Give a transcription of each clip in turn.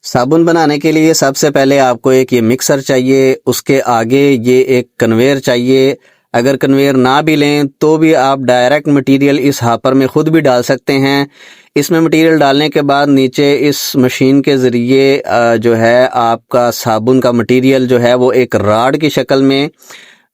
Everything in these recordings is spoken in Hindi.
साबुन बनाने के लिए सबसे पहले आपको एक ये मिक्सर चाहिए, उसके आगे ये एक कन्वेयर चाहिए। अगर कन्वेयर ना भी लें तो भी आप डायरेक्ट मटेरियल इस हापर में खुद भी डाल सकते हैं। इसमें मटेरियल डालने के बाद नीचे इस मशीन के ज़रिए जो है आपका साबुन का मटेरियल जो है वो एक राड की शक्ल में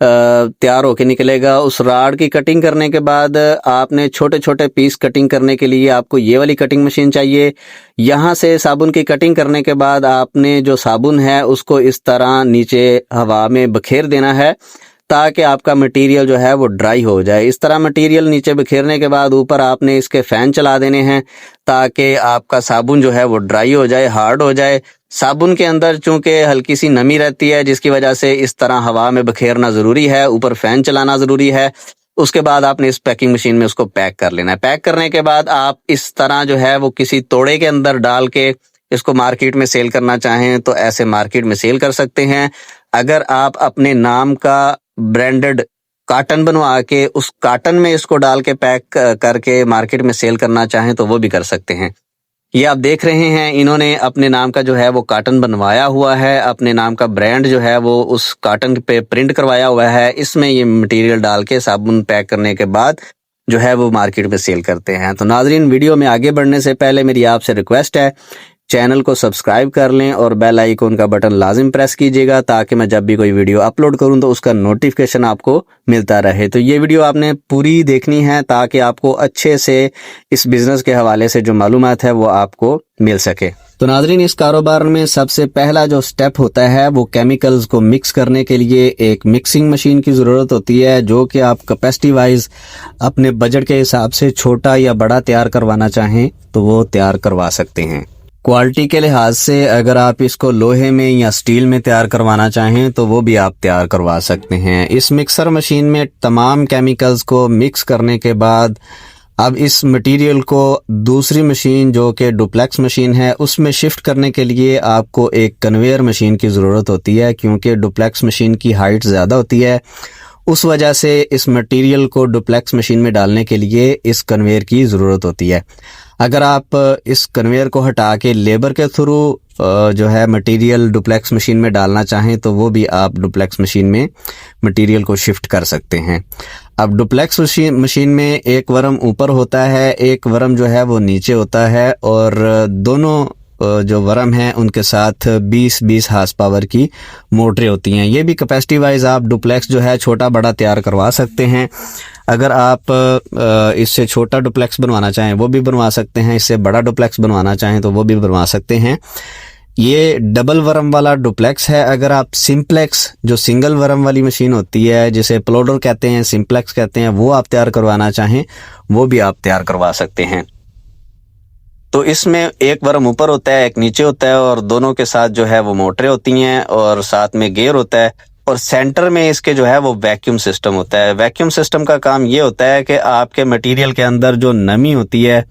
तैयार होके निकलेगा। उस राड की कटिंग करने के बाद आपने छोटे छोटे पीस कटिंग करने के लिए आपको ये वाली कटिंग मशीन चाहिए। यहाँ से साबुन की कटिंग करने के बाद आपने जो साबुन है उसको इस तरह नीचे हवा में बखेर देना है ताकि आपका मटेरियल जो है वो ड्राई हो जाए। इस तरह मटेरियल नीचे बिखेरने के बाद ऊपर आपने इसके फ़ैन चला देने हैं ताकि आपका साबुन जो है वो ड्राई हो जाए, हार्ड हो जाए। साबुन के अंदर चूंकि हल्की सी नमी रहती है जिसकी वजह से इस तरह हवा में बखेरना ज़रूरी है, ऊपर फ़ैन चलाना ज़रूरी है। उसके बाद आपने इस पैकिंग मशीन में उसको पैक कर लेना है। पैक करने के बाद आप इस तरह जो है वो किसी तोड़े के अंदर डाल के इसको मार्केट में सेल करना चाहें तो ऐसे मार्केट में सेल कर सकते हैं। अगर आप अपने नाम का ब्रांडेड काटन बनवा के उस काटन में इसको डाल के पैक करके मार्केट में सेल करना चाहें तो वो भी कर सकते हैं। ये आप देख रहे हैं इन्होंने अपने नाम का जो है वो काटन बनवाया हुआ है, अपने नाम का ब्रांड जो है वो उस काटन पे प्रिंट करवाया हुआ है। इसमें ये मटेरियल डाल के साबुन पैक करने के बाद जो है वो मार्केट में सेल करते हैं। तो नाजरीन, वीडियो में आगे बढ़ने से पहले मेरी आपसे रिक्वेस्ट है, चैनल को सब्सक्राइब कर लें और बेल आइकन का बटन लाजिम प्रेस कीजिएगा ताकि मैं जब भी कोई वीडियो अपलोड करूं तो उसका नोटिफिकेशन आपको मिलता रहे। तो ये वीडियो आपने पूरी देखनी है ताकि आपको अच्छे से इस बिज़नेस के हवाले से जो मालूमात है वो आपको मिल सके। तो नाजरीन, इस कारोबार में सबसे पहला जो स्टेप होता है वो केमिकल्स को मिक्स करने के लिए एक मिक्सिंग मशीन की ज़रूरत होती है, जो कि आप कैपेसिटी वाइज अपने बजट के हिसाब से छोटा या बड़ा तैयार करवाना चाहें तो वो तैयार करवा सकते हैं। क्वालिटी के लिहाज से अगर आप इसको लोहे में या स्टील में तैयार करवाना चाहें तो वो भी आप तैयार करवा सकते हैं। इस मिक्सर मशीन में तमाम केमिकल्स को मिक्स करने के बाद अब इस मटेरियल को दूसरी मशीन जो कि डुप्लेक्स मशीन है उसमें शिफ्ट करने के लिए आपको एक कन्वेयर मशीन की ज़रूरत होती है, क्योंकि डुप्लेक्स मशीन की हाइट ज़्यादा होती है। उस वजह से इस मटेरियल को डुप्लेक्स मशीन में डालने के लिए इस कन्वेयर की ज़रूरत होती है। अगर आप इस कन्वेयर को हटा के लेबर के थ्रू जो है मटेरियल डुप्लेक्स मशीन में डालना चाहें तो वो भी आप डुप्लेक्स मशीन में मटेरियल को शिफ्ट कर सकते हैं। अब डुप्लेक्स मशीन में एक वरम ऊपर होता है, एक वरम जो है वो नीचे होता है, और दोनों जो वरम हैं उनके साथ 20-20 हार्स पावर की मोटरें होती हैं। ये भी कैपेसिटी वाइज आप डुप्लेक्स जो है छोटा बड़ा तैयार करवा सकते हैं। अगर आप इससे छोटा डुप्लेक्स बनवाना चाहें वो भी बनवा सकते हैं, इससे बड़ा डुप्लेक्स बनवाना चाहें तो वो भी बनवा सकते हैं। ये डबल वरम वाला डुप्लेक्स है। अगर आप सिंप्लेक्स जो सिंगल वरम वाली मशीन होती है जिसे प्लोडर कहते हैं, सिंप्लेक्स कहते हैं, वो आप तैयार करवाना चाहें वो भी आप तैयार करवा सकते हैं। तो इसमें एक वरम ऊपर होता है, एक नीचे होता है, और दोनों के साथ जो है वो मोटरें होती हैं और साथ में गियर होता है, और सेंटर में इसके जो है वो वैक्यूम सिस्टम होता है। वैक्यूम सिस्टम का काम ये होता है कि आपके मटेरियल के अंदर जो नमी होती है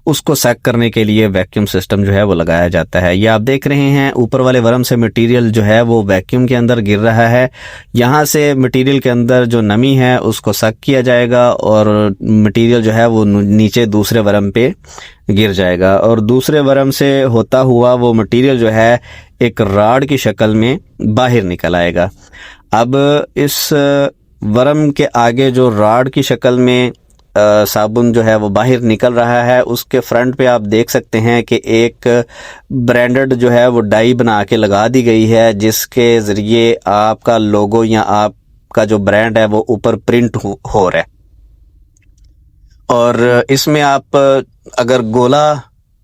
उसको सक करने के लिए वैक्यूम सिस्टम जो है वो लगाया जाता है। ये आप देख रहे हैं ऊपर वाले वरम से मटेरियल जो है वो वैक्यूम के अंदर गिर रहा है। यहाँ से मटेरियल के अंदर जो नमी है उसको सक किया जाएगा और मटेरियल जो है वो नीचे दूसरे वरम पे गिर जाएगा, और दूसरे वरम से होता हुआ वो मटेरियल जो है एक राड की शक्ल में बाहर निकल आएगा। अब इस वरम के आगे जो राड की शक्ल में साबुन जो है वो बाहर निकल रहा है, उसके फ्रंट पे आप देख सकते हैं कि एक ब्रांडेड जो है वो डाई बना के लगा दी गई है, जिसके ज़रिए आपका लोगो या आपका जो ब्रांड है वो ऊपर प्रिंट हो रहा है। और इसमें आप अगर गोला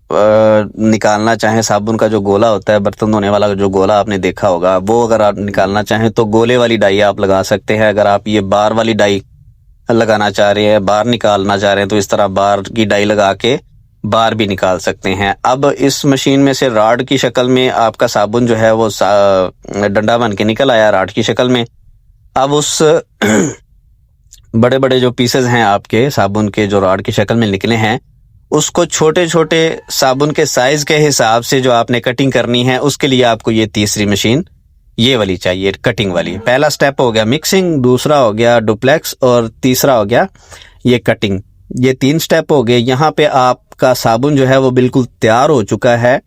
निकालना चाहें, साबुन का जो गोला होता है, बर्तन धोने वाला जो गोला आपने देखा होगा, वो अगर आप निकालना चाहें तो गोले वाली डाई आप लगा सकते हैं। अगर आप ये बार वाली डाई लगाना चाह रहे हैं, बार निकालना चाह रहे हैं, तो इस तरह बार की डाई लगा के बार भी निकाल सकते हैं। अब इस मशीन में से राड की शक्ल में आपका साबुन जो है वो डंडा बन के निकल आया राड की शक्ल में। अब उस बड़े बड़े जो पीसेस हैं आपके साबुन के जो राड की शक्ल में निकले हैं, उसको छोटे छोटे साबुन के साइज के हिसाब से जो आपने कटिंग करनी है, उसके लिए आपको ये तीसरी मशीन ये वाली चाहिए, कटिंग वाली। पहला स्टेप हो गया मिक्सिंग, दूसरा हो गया डुप्लेक्स, और तीसरा हो गया ये कटिंग। ये 3 स्टेप हो गए। यहाँ पे आप आपका साबुन जो है वो बिल्कुल तैयार हो चुका है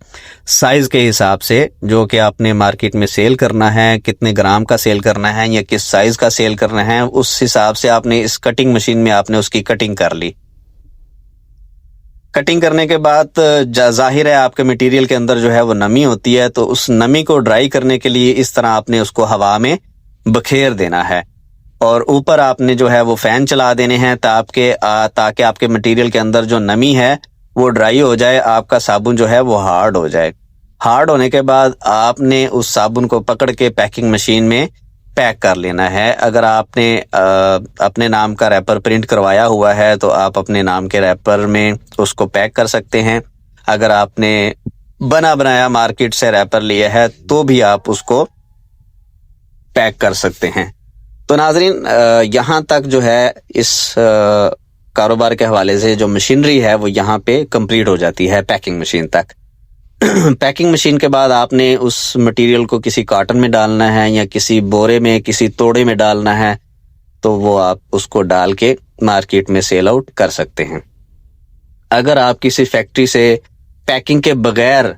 साइज के हिसाब से, जो कि आपने मार्केट में सेल करना है, कितने ग्राम का सेल करना है या किस साइज का सेल करना है, उस हिसाब से आपने इस कटिंग मशीन में आपने उसकी कटिंग कर ली। कटिंग करने के बाद जाहिर है आपके मटेरियल के अंदर जो है वो नमी होती है, तो उस नमी को ड्राई करने के लिए इस तरह आपने उसको हवा में बखेर देना है और ऊपर आपने जो है वो फैन चला देने हैं ताकि आपके मटेरियल के अंदर जो नमी है वो ड्राई हो जाए, आपका साबुन जो है वो हार्ड हो जाए। हार्ड होने के बाद आपने उस साबुन को पकड़ के पैकिंग मशीन में पैक कर लेना है। अगर आपने अपने नाम का रैपर प्रिंट करवाया हुआ है तो आप अपने नाम के रैपर में उसको पैक कर सकते हैं। अगर आपने बना बनाया मार्केट से रैपर लिया है तो भी आप उसको पैक कर सकते हैं। तो नाजरीन, यहाँ तक जो है इस कारोबार के हवाले से जो मशीनरी है वो यहाँ पे कंप्लीट हो जाती है पैकिंग मशीन तक। पैकिंग मशीन के बाद आपने उस मटेरियल को किसी कार्टन में डालना है या किसी बोरे में, किसी तोड़े में डालना है, तो वो आप उसको डाल के मार्केट में सेल आउट कर सकते हैं। अगर आप किसी फैक्ट्री से पैकिंग के बगैर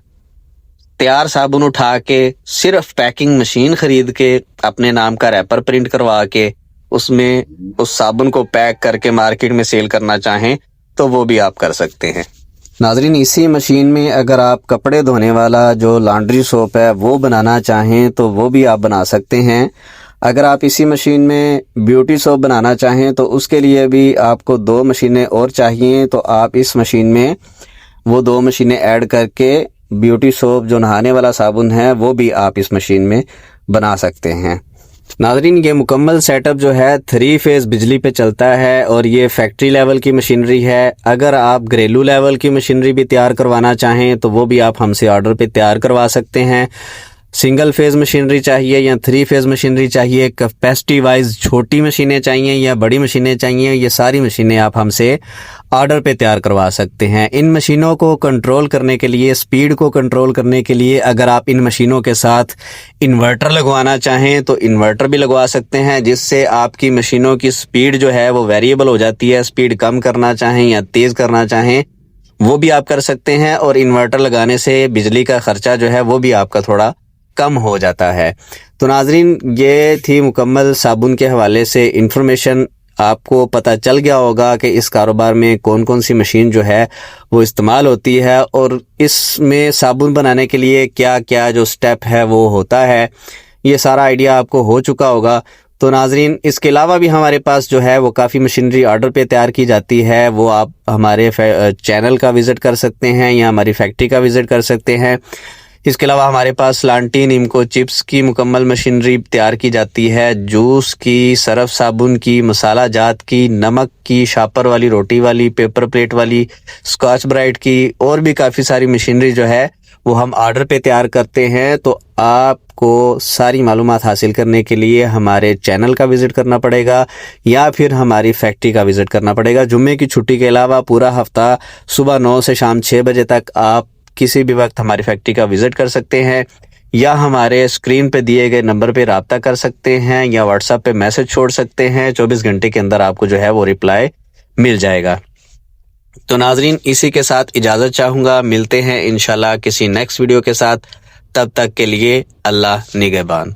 तैयार साबुन उठा के सिर्फ पैकिंग मशीन खरीद के अपने नाम का रैपर प्रिंट करवा के उसमें उस साबुन को पैक करके मार्केट में सेल करना चाहें तो वो भी आप कर सकते हैं। नाजरीन, इसी मशीन में अगर आप कपड़े धोने वाला जो लॉन्ड्री सोप है वो बनाना चाहें तो वो भी आप बना सकते हैं। अगर आप इसी मशीन में ब्यूटी सोप बनाना चाहें तो उसके लिए भी आपको 2 मशीनें और चाहिए, तो आप इस मशीन में वो 2 मशीनें ऐड करके ब्यूटी सोप जो नहाने वाला साबुन है वो भी आप इस मशीन में बना सकते हैं। नाजरीन, ये मुकम्मल सेटअप जो है 3 फेज बिजली पे चलता है और ये फैक्ट्री लेवल की मशीनरी है। अगर आप घरेलू लेवल की मशीनरी भी तैयार करवाना चाहें तो वो भी आप हमसे ऑर्डर पे तैयार करवा सकते हैं। सिंगल फेज मशीनरी चाहिए या 3 फेज मशीनरी चाहिए, कैपेसिटी वाइज छोटी मशीनें चाहिए या बड़ी मशीनें चाहिए, ये सारी मशीनें आप हमसे ऑर्डर पे तैयार करवा सकते हैं। इन मशीनों को कंट्रोल करने के लिए, स्पीड को कंट्रोल करने के लिए अगर आप इन मशीनों के साथ इन्वर्टर लगवाना चाहें तो इन्वर्टर भी लगवा सकते हैं, जिससे आपकी मशीनों की स्पीड जो है वो वेरिएबल हो जाती है। स्पीड कम करना चाहें या तेज़ करना चाहें वो भी आप कर सकते हैं और इन्वर्टर लगाने से बिजली का खर्चा जो है वो भी आपका थोड़ा कम हो जाता है। तो नाजरीन, ये थी मुकम्मल साबुन के हवाले से इंफॉर्मेशन। आपको पता चल गया होगा कि इस कारोबार में कौन कौन सी मशीन जो है वो इस्तेमाल होती है और इसमें साबुन बनाने के लिए क्या क्या जो स्टेप है वो होता है, ये सारा आइडिया आपको हो चुका होगा। तो नाजरीन, इसके अलावा भी हमारे पास जो है वो काफ़ी मशीनरी ऑर्डर पे तैयार की जाती है, वो आप हमारे चैनल का विज़िट कर सकते हैं या हमारी फैक्ट्री का विज़िट कर सकते हैं। इसके अलावा हमारे पास लांटीन इमको चिप्स की मुकम्मल मशीनरी तैयार की जाती है, जूस की, सरफ साबुन की, मसाला जात की, नमक की, शापर वाली, रोटी वाली, पेपर प्लेट वाली, स्कॉच ब्राइट की और भी काफ़ी सारी मशीनरी जो है वो हम ऑर्डर पे तैयार करते हैं। तो आपको सारी मालूमात हासिल करने के लिए हमारे चैनल का विज़िट करना पड़ेगा या फिर हमारी फैक्ट्री का विज़िट करना पड़ेगा। जुम्मे की छुट्टी के अलावा पूरा हफ्ता सुबह 9 से शाम 6 बजे तक आप किसी भी वक्त हमारी फैक्ट्री का विज़िट कर सकते हैं या हमारे स्क्रीन पे दिए गए नंबर पे रब्ता कर सकते हैं या व्हाट्सएप पे मैसेज छोड़ सकते हैं। 24 घंटे के अंदर आपको जो है वो रिप्लाई मिल जाएगा। तो नाजरीन, इसी के साथ इजाज़त चाहूँगा। मिलते हैं इंशाल्लाह किसी नेक्स्ट वीडियो के साथ। तब तक के लिए अल्लाह निगहबान।